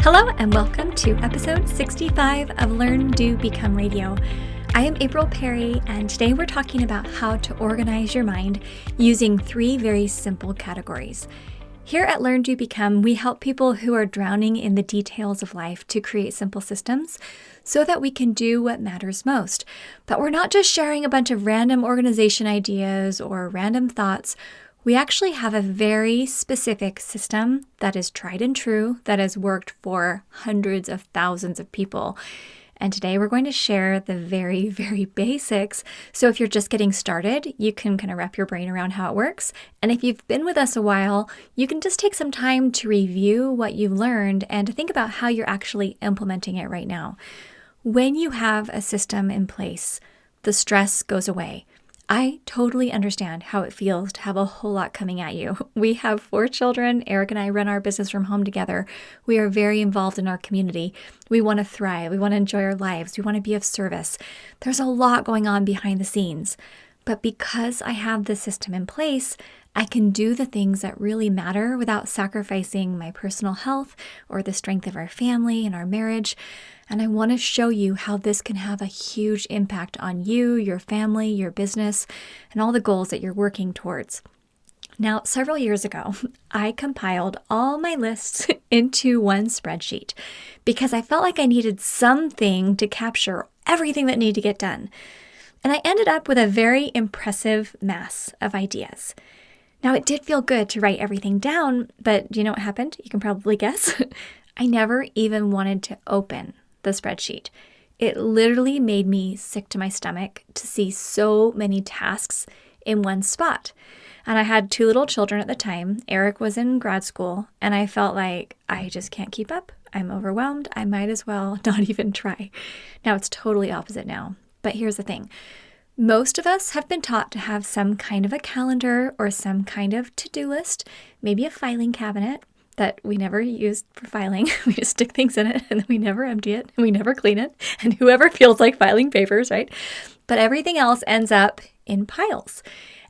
Hello and welcome to episode 65 of Learn, Do, Become Radio. I am April Perry, and today we're talking about how to organize your mind using three very simple categories. Here at Learn, Do, Become, we help people who are drowning in the details of life to create simple systems so that we can do what matters most. But we're not just sharing a bunch of random organization ideas or random thoughts. We actually have a very specific system that is tried and true, that has worked for hundreds of thousands of people. And today we're going to share the very, very basics. So if you're just getting started, you can kind of wrap your brain around how it works. And if you've been with us a while, you can just take some time to review what you've learned and to think about how you're actually implementing it right now. When you have a system in place, the stress goes away. I totally understand how it feels to have a whole lot coming at you. We have 4 children. Eric and I run our business from home together. We are very involved in our community. We want to thrive. We want to enjoy our lives. We want to be of service. There's a lot going on behind the scenes. But because I have this system in place, I can do the things that really matter without sacrificing my personal health or the strength of our family and our marriage. And I want to show you how this can have a huge impact on you, your family, your business, and all the goals that you're working towards. Now, several years ago, I compiled all my lists into one spreadsheet because I felt like I needed something to capture everything that needed to get done. And I ended up with a very impressive mass of ideas. Now, it did feel good to write everything down, but do you know what happened? You can probably guess. I never even wanted to open the spreadsheet. It literally made me sick to my stomach to see so many tasks in one spot. And I had 2 little children at the time. Eric was in grad school, and I felt like I just can't keep up. I'm overwhelmed. I might as well not even try. Now, it's totally opposite now. But here's the thing. Most of us have been taught to have some kind of a calendar or some kind of to-do list, maybe a filing cabinet that we never use for filing. We just stick things in it and then we never empty it and we never clean it. And whoever feels like filing papers, right? But everything else ends up in piles.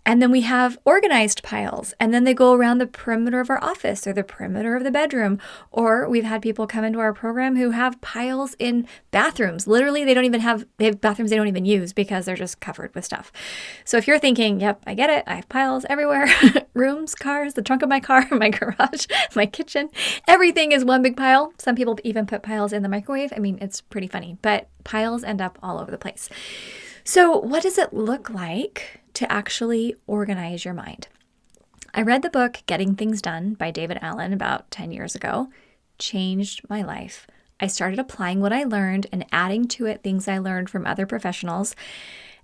And then we have organized piles, and then they go around the perimeter of our office or the perimeter of the bedroom. Or we've had people come into our program who have piles in bathrooms. Literally, they have bathrooms they don't even use because they're just covered with stuff. So if you're thinking, yep, I get it. I have piles everywhere. Rooms, cars, the trunk of my car, my garage, my kitchen. Everything is one big pile. Some people even put piles in the microwave. I mean, it's pretty funny, but piles end up all over the place. So what does it look like to actually organize your mind? I read the book Getting Things Done by David Allen about 10 years ago. Changed my life. I started applying what I learned and adding to it things I learned from other professionals.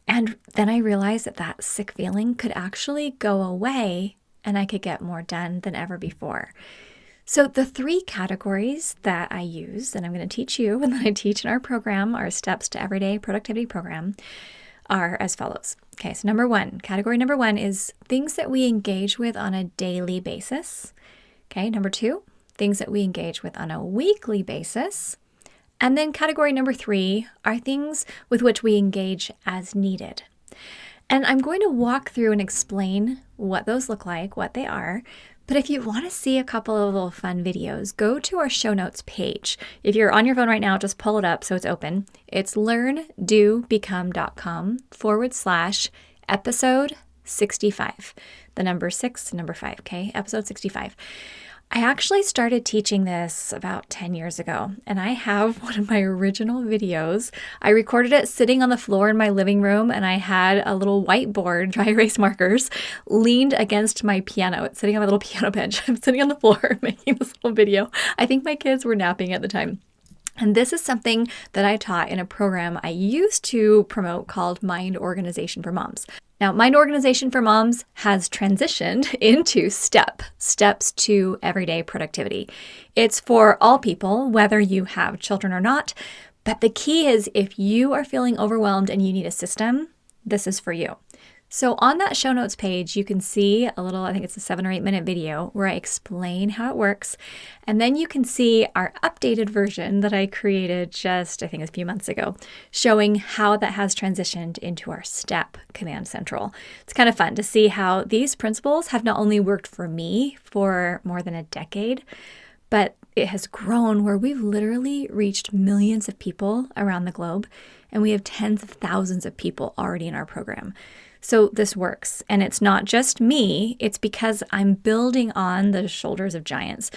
And then I realized that sick feeling could actually go away and I could get more done than ever before. So the 3 categories that I use, and I'm going to teach you and that I teach in our program, our Steps to Everyday Productivity program, are as follows. Okay, so category number 1 is things that we engage with on a daily basis. Okay, number 2, things that we engage with on a weekly basis. And then category number 3 are things with which we engage as needed. And I'm going to walk through and explain what those look like, what they are. But if you want to see a couple of little fun videos, go to our show notes page. If you're on your phone right now, just pull it up so it's open. It's learndobecome.com/episode 65. The number 6, number 5, okay? Episode 65. I actually started teaching this about 10 years ago, and I have one of my original videos. I recorded it sitting on the floor in my living room, and I had a little whiteboard, dry erase markers, leaned against my piano. It's sitting on my little piano bench. I'm sitting on the floor making this little video. I think my kids were napping at the time. And this is something that I taught in a program I used to promote called Mind Organization for Moms. Now, Mind Organization for Moms has transitioned into Steps to Everyday Productivity. It's for all people, whether you have children or not. But the key is if you are feeling overwhelmed and you need a system, this is for you. So on that show notes page, you can see a little, I think it's a 7 or 8 minute video where I explain how it works. And then you can see our updated version that I created just, I think it was a few months ago, showing how that has transitioned into our STEP Command Central. It's kind of fun to see how these principles have not only worked for me for more than a decade, but it has grown where we've literally reached millions of people around the globe, and we have tens of thousands of people already in our program. So this works. And it's not just me, it's because I'm building on the shoulders of giants.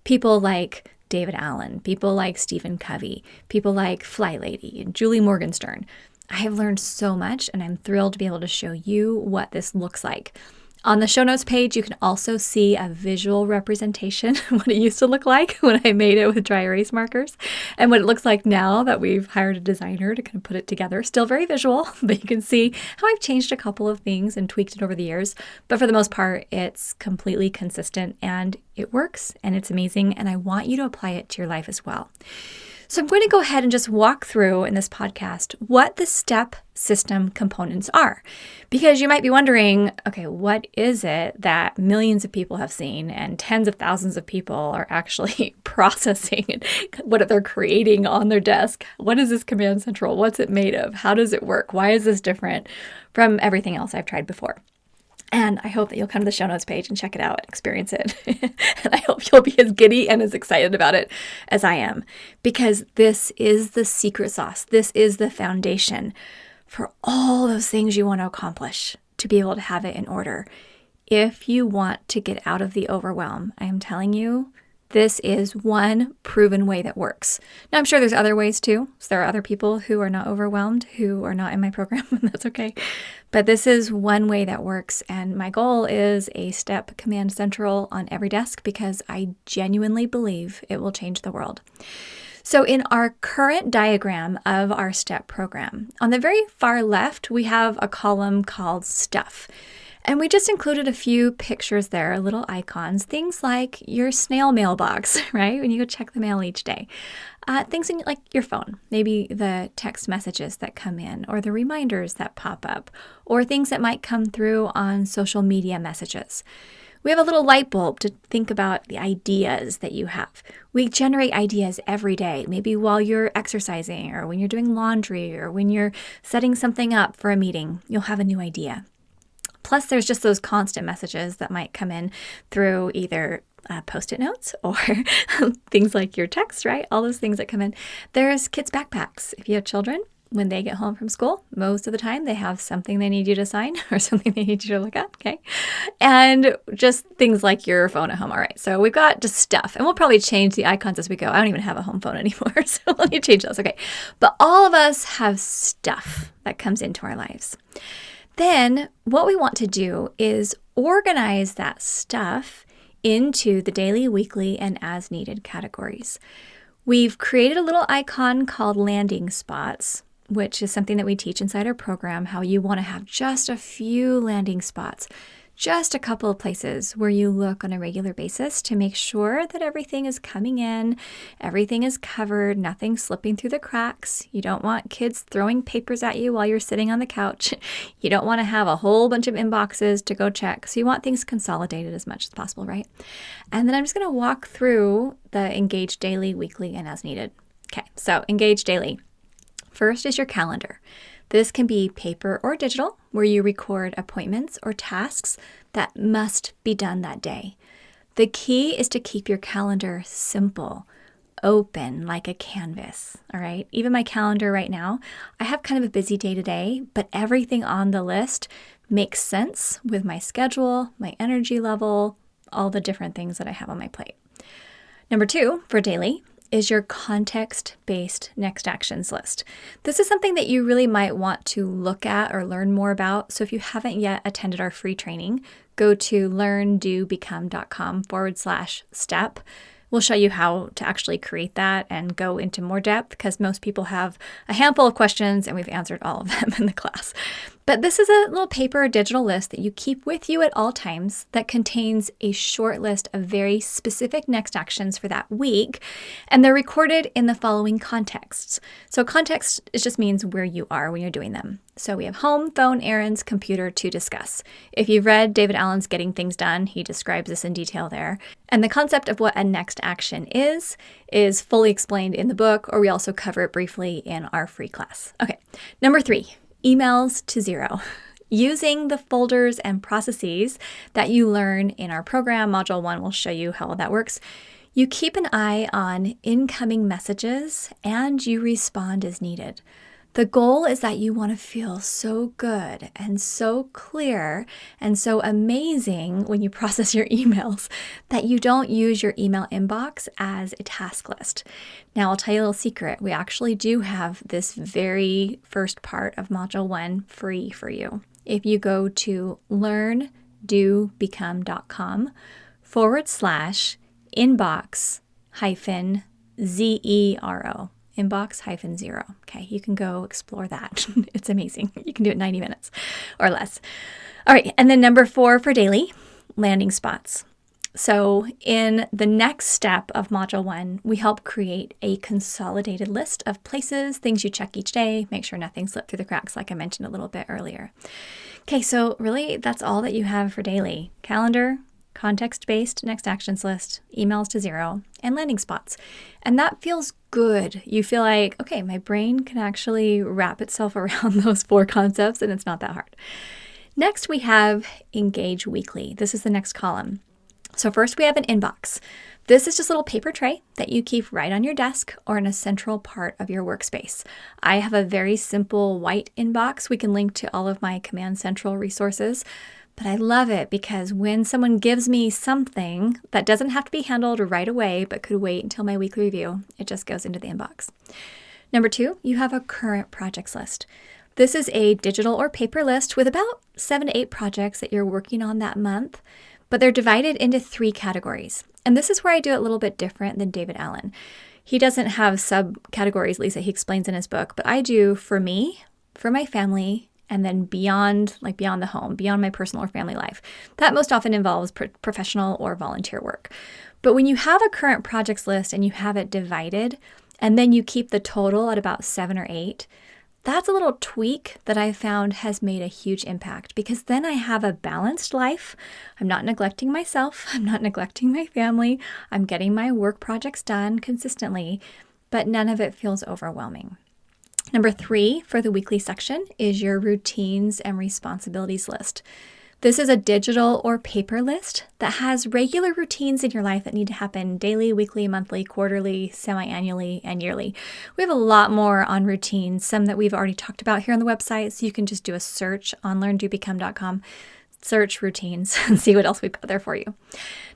People like David Allen, people like Stephen Covey, people like Fly Lady and Julie Morgenstern. I have learned so much, and I'm thrilled to be able to show you what this looks like. On the show notes page, you can also see a visual representation of what it used to look like when I made it with dry erase markers, and what it looks like now that we've hired a designer to kind of put it together. Still very visual, but you can see how I've changed a couple of things and tweaked it over the years. But for the most part, it's completely consistent, and it works, and it's amazing, and I want you to apply it to your life as well. So I'm going to go ahead and just walk through in this podcast what the STEP system components are, because you might be wondering, okay, what is it that millions of people have seen and tens of thousands of people are actually processing, and what they're creating on their desk? What is this Command Central? What's it made of? How does it work? Why is this different from everything else I've tried before? And I hope that you'll come to the show notes page and check it out and experience it. And I hope you'll be as giddy and as excited about it as I am, because this is the secret sauce. This is the foundation for all those things you want to accomplish, to be able to have it in order. If you want to get out of the overwhelm, I am telling you, this is one proven way that works. Now, I'm sure there's other ways too. So there are other people who are not overwhelmed, who are not in my program, and that's okay. But this is one way that works. And my goal is a STEP Command Central on every desk, because I genuinely believe it will change the world. So in our current diagram of our STEP program, on the very far left, we have a column called Stuff. And we just included a few pictures there, little icons, things like your snail mailbox, right? When you go check the mail each day. Things like your phone, maybe the text messages that come in, or the reminders that pop up, or things that might come through on social media messages. We have a little light bulb to think about the ideas that you have. We generate ideas every day, maybe while you're exercising, or when you're doing laundry, or when you're setting something up for a meeting, you'll have a new idea. Plus, there's just those constant messages that might come in through either Post-it notes or things like your text, right? All those things that come in. There's kids' backpacks. If you have children, when they get home from school, most of the time they have something they need you to sign or something they need you to look at, okay? And just things like your phone at home. All right, so we've got just stuff, and we'll probably change the icons as we go. I don't even have a home phone anymore, so let me change those, okay? But all of us have stuff that comes into our lives. Then what we want to do is organize that stuff into the daily, weekly, and as needed categories. We've created a little icon called landing spots, which is something that we teach inside our program, how you want to have just a few landing spots, just a couple of places where you look on a regular basis to make sure that everything is coming in, everything is covered, nothing slipping through the cracks. You don't want kids throwing papers at you while you're sitting on the couch. You don't want to have a whole bunch of inboxes to go check. So you want things consolidated as much as possible, right? And then I'm just going to walk through the Engage Daily, Weekly, and As Needed. Okay, so Engage Daily. First is your calendar. This can be paper or digital, where you record appointments or tasks that must be done that day. The key is to keep your calendar simple, open like a canvas, all right? Even my calendar right now, I have kind of a busy day today, but everything on the list makes sense with my schedule, my energy level, all the different things that I have on my plate. Number 2, for daily, is your context-based next actions list. This is something that you really might want to look at or learn more about. So if you haven't yet attended our free training, go to learndobecome.com/step. We'll show you how to actually create that and go into more depth, because most people have a handful of questions and we've answered all of them in the class. But this is a little paper or digital list that you keep with you at all times that contains a short list of very specific next actions for that week, and they're recorded in the following contexts. So context, it just means where you are when you're doing them. So we have home, phone, errands, computer, to discuss. If you've read David Allen's Getting Things Done, he describes this in detail there. And the concept of what a next action is fully explained in the book, or we also cover it briefly in our free class. Okay, number 3. Emails to 0. using the folders and processes that you learn in our program. Module 1 will show you how all that works. You keep an eye on incoming messages and you respond as needed. The goal is that you want to feel so good and so clear and so amazing when you process your emails that you don't use your email inbox as a task list. Now, I'll tell you a little secret. We actually do have this very first part of Module 1 free for you. If you go to learndoBecome.com/inbox-zero. Inbox-0. Okay, you can go explore that. It's amazing. You can do it in 90 minutes or less. All right, and then number 4 for daily, landing spots. So in the next step of Module 1, we help create a consolidated list of places, things you check each day, make sure nothing slipped through the cracks like I mentioned a little bit earlier. Okay, so really that's all that you have for daily. Calendar, context-based next actions list, emails to 0, and landing spots. And that feels good. You feel like, okay, my brain can actually wrap itself around those 4 concepts and it's not that hard. Next, we have Engage Weekly. This is the next column. So first we have an inbox. This is just a little paper tray that you keep right on your desk or in a central part of your workspace. I have a very simple white inbox. We can link to all of my Command Central resources. But I love it because when someone gives me something that doesn't have to be handled right away, but could wait until my weekly review, it just goes into the inbox. Number 2, you have a current projects list. This is a digital or paper list with about 7 to 8 projects that you're working on that month, but they're divided into 3 categories. And this is where I do it a little bit different than David Allen. He doesn't have subcategories, Lisa, he explains in his book, but I do for me, for my family, and then beyond the home, beyond my personal or family life. That most often involves professional or volunteer work. But when you have a current projects list and you have it divided, and then you keep the total at about 7 or 8, that's a little tweak that I found has made a huge impact because then I have a balanced life. I'm not neglecting myself. I'm not neglecting my family. I'm getting my work projects done consistently, but none of it feels overwhelming. Number 3 for the weekly section is your routines and responsibilities list. This is a digital or paper list that has regular routines in your life that need to happen daily, weekly, monthly, quarterly, semi-annually, and yearly. We have a lot more on routines, some that we've already talked about here on the website, so you can just do a search on learndobecome.com, search routines, and see what else we've got there for you.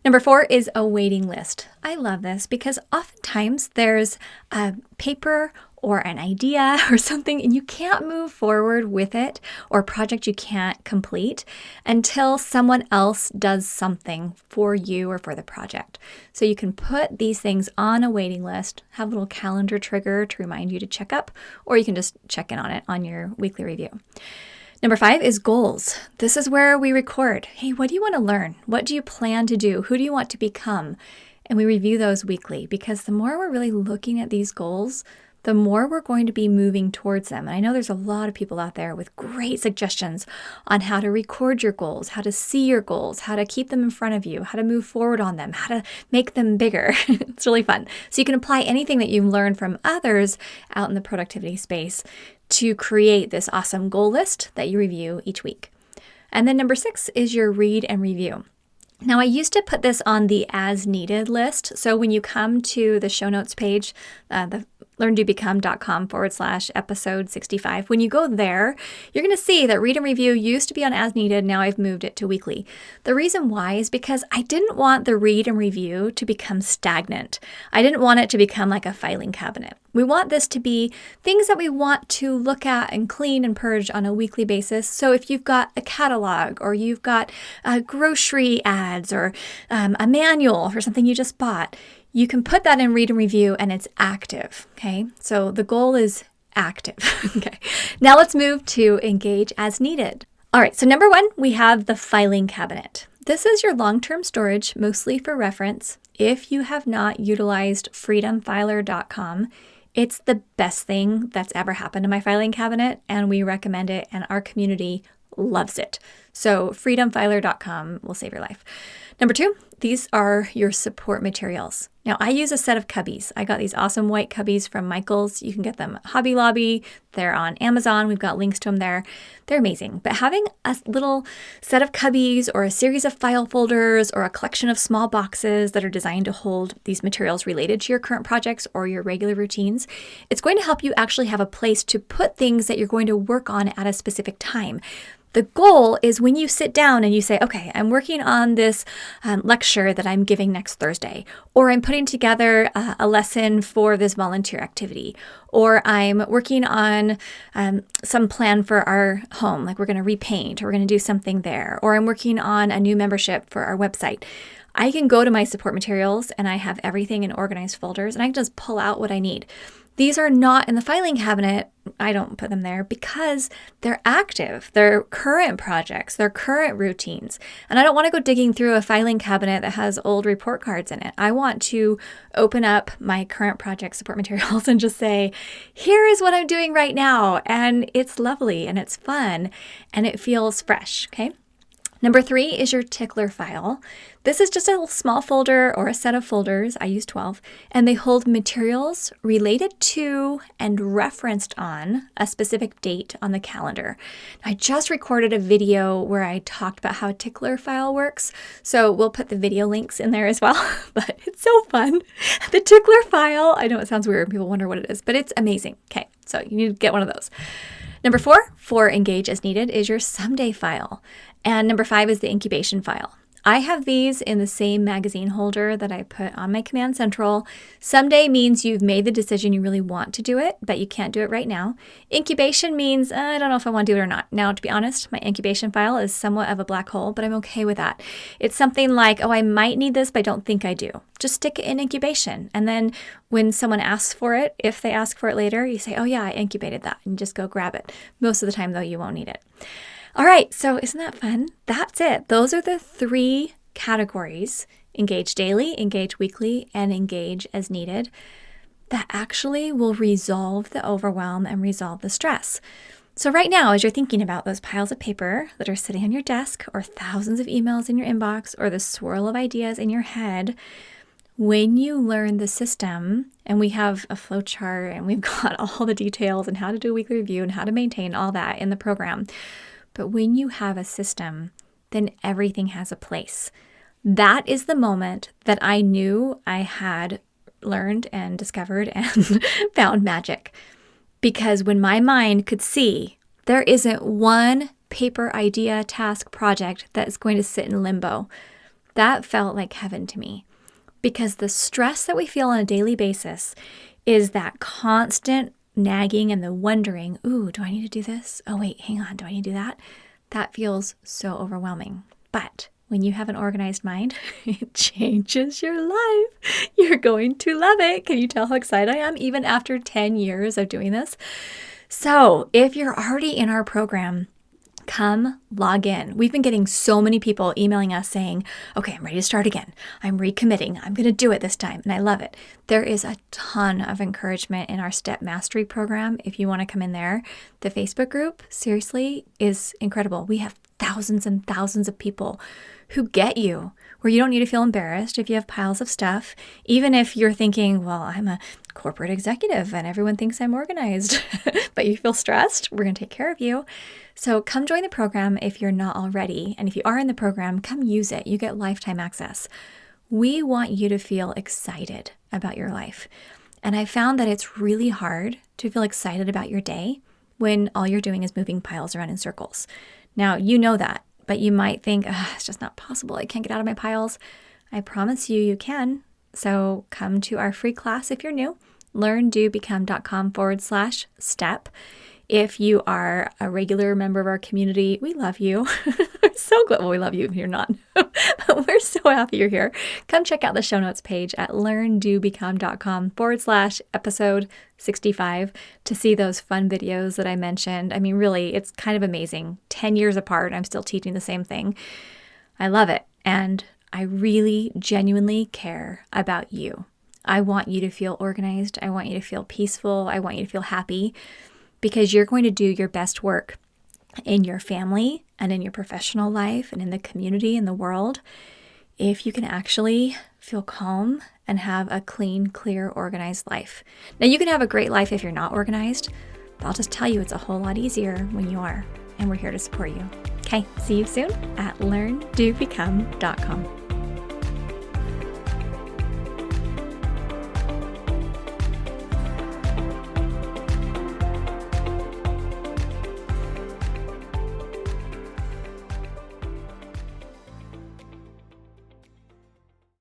Number 4 is a waiting list. I love this because oftentimes there's a paper or an idea or something, and you can't move forward with it, or a project you can't complete until someone else does something for you or for the project. So you can put these things on a waiting list, have a little calendar trigger to remind you to check up, or you can just check in on it on your weekly review. Number 5 is goals. This is where we record. Hey, what do you want to learn? What do you plan to do? Who do you want to become? And we review those weekly because the more we're really looking at these goals, the more we're going to be moving towards them. And I know there's a lot of people out there with great suggestions on how to record your goals, how to see your goals, how to keep them in front of you, how to move forward on them, how to make them bigger. It's really fun. So you can apply anything that you learn from others out in the productivity space to create this awesome goal list that you review each week. And then number 6 is your read and review. Now, I used to put this on the as needed list. So when you come to the show notes page, the learndobecome.com/episode 65. When you go there, you're going to see that read and review used to be on as needed. Now I've moved it to weekly. The reason why is because I didn't want the read and review to become stagnant. I didn't want it to become like a filing cabinet. We want this to be things that we want to look at and clean and purge on a weekly basis. So if you've got a catalog or you've got grocery ads or a manual for something you just bought, you can put that in read and review and it's active, okay? So the goal is active, okay? Now let's move to engage as needed. All right, so number 1, we have the filing cabinet. This is your long-term storage, mostly for reference. If you have not utilized freedomfiler.com, it's the best thing that's ever happened to my filing cabinet, and we recommend it, and our community loves it. So freedomfiler.com will save your life. Number 2, these are your support materials. Now, I use a set of cubbies. I got these awesome white cubbies from Michaels. You can get them at Hobby Lobby. They're on Amazon. We've got links to them there. They're amazing. But having a little set of cubbies or a series of file folders or a collection of small boxes that are designed to hold these materials related to your current projects or your regular routines, it's going to help you actually have a place to put things that you're going to work on at a specific time. The goal is when you sit down and you say, okay, I'm working on this lecture that I'm giving next Thursday, or I'm putting together a lesson for this volunteer activity, or I'm working on some plan for our home, like we're going to repaint, or we're going to do something there, or I'm working on a new membership for our website. I can go to my support materials and I have everything in organized folders and I can just pull out what I need. These are not in the filing cabinet. I don't put them there because they're active. They're current projects. They're current routines. And I don't want to go digging through a filing cabinet that has old report cards in it. I want to open up my current project support materials and just say, here is what I'm doing right now. And it's lovely and it's fun and it feels fresh. Okay. Number 3 is your tickler file. This is just a small folder or a set of folders. I use 12, and they hold materials related to and referenced on a specific date on the calendar. I just recorded a video where I talked about how a tickler file works, so we'll put the video links in there as well, but it's so fun. The tickler file, I know it sounds weird, people wonder what it is, but it's amazing. Okay, so you need to get one of those. Number 4, for Engage as Needed, is your Someday file. And number 5 is the incubation file. I have these in the same magazine holder that I put on my Command Central. Someday means you've made the decision you really want to do it, but you can't do it right now. Incubation means, I don't know if I want to do it or not. Now, to be honest, my incubation file is somewhat of a black hole, but I'm okay with that. It's something like, I might need this, but I don't think I do. Just stick it in incubation. And then when someone asks for it, if they ask for it later, you say, oh yeah, I incubated that, and just go grab it. Most of the time, though, you won't need it. All right, so isn't that fun? That's it. Those are the 3 categories, Engage Daily, Engage Weekly, and Engage as Needed, that actually will resolve the overwhelm and resolve the stress. So right now, as you're thinking about those piles of paper that are sitting on your desk, or thousands of emails in your inbox, or the swirl of ideas in your head, when you learn the system, and we have a flow chart, and we've got all the details and how to do a weekly review and how to maintain all that in the program, but when you have a system, then everything has a place. That is the moment that I knew I had learned and discovered and found magic. Because when my mind could see there isn't one paper idea, task, project that is going to sit in limbo, that felt like heaven to me. Because the stress that we feel on a daily basis is that constant nagging and the wondering, ooh, do I need to do this? Oh, wait, hang on, do I need to do that? That feels so overwhelming. But when you have an organized mind, it changes your life. You're going to love it. Can you tell how excited I am, even after 10 years of doing this? So if you're already in our program, come log in. We've been getting so many people emailing us saying, okay, I'm ready to start again. I'm recommitting. I'm going to do it this time. And I love it. There is a ton of encouragement in our Step Mastery program. If you want to come in there, the Facebook group, seriously, is incredible. We have thousands and thousands of people who get you, where you don't need to feel embarrassed if you have piles of stuff. Even if you're thinking, well, I'm a corporate executive and everyone thinks I'm organized, but you feel stressed, we're going to take care of you. So come join the program if you're not already. And if you are in the program, come use it. You get lifetime access. We want you to feel excited about your life. And I found that it's really hard to feel excited about your day when all you're doing is moving piles around in circles. Now, you know that, but you might think, it's just not possible. I can't get out of my piles. I promise you, you can. So come to our free class if you're new, learndobecome.com/step. If you are a regular member of our community, we love you. We're so glad. Well, we love you if you're not. But we're so happy you're here. Come check out the show notes page at learndobecome.com/episode 65 to see those fun videos that I mentioned. I mean, really, it's kind of amazing. 10 years apart, I'm still teaching the same thing. I love it. And I really genuinely care about you. I want you to feel organized. I want you to feel peaceful. I want you to feel happy, because you're going to do your best work in your family and in your professional life and in the community and the world if you can actually feel calm and have a clean, clear, organized life. Now, you can have a great life if you're not organized, but I'll just tell you it's a whole lot easier when you are, and we're here to support you. Okay, see you soon at learndobecome.com.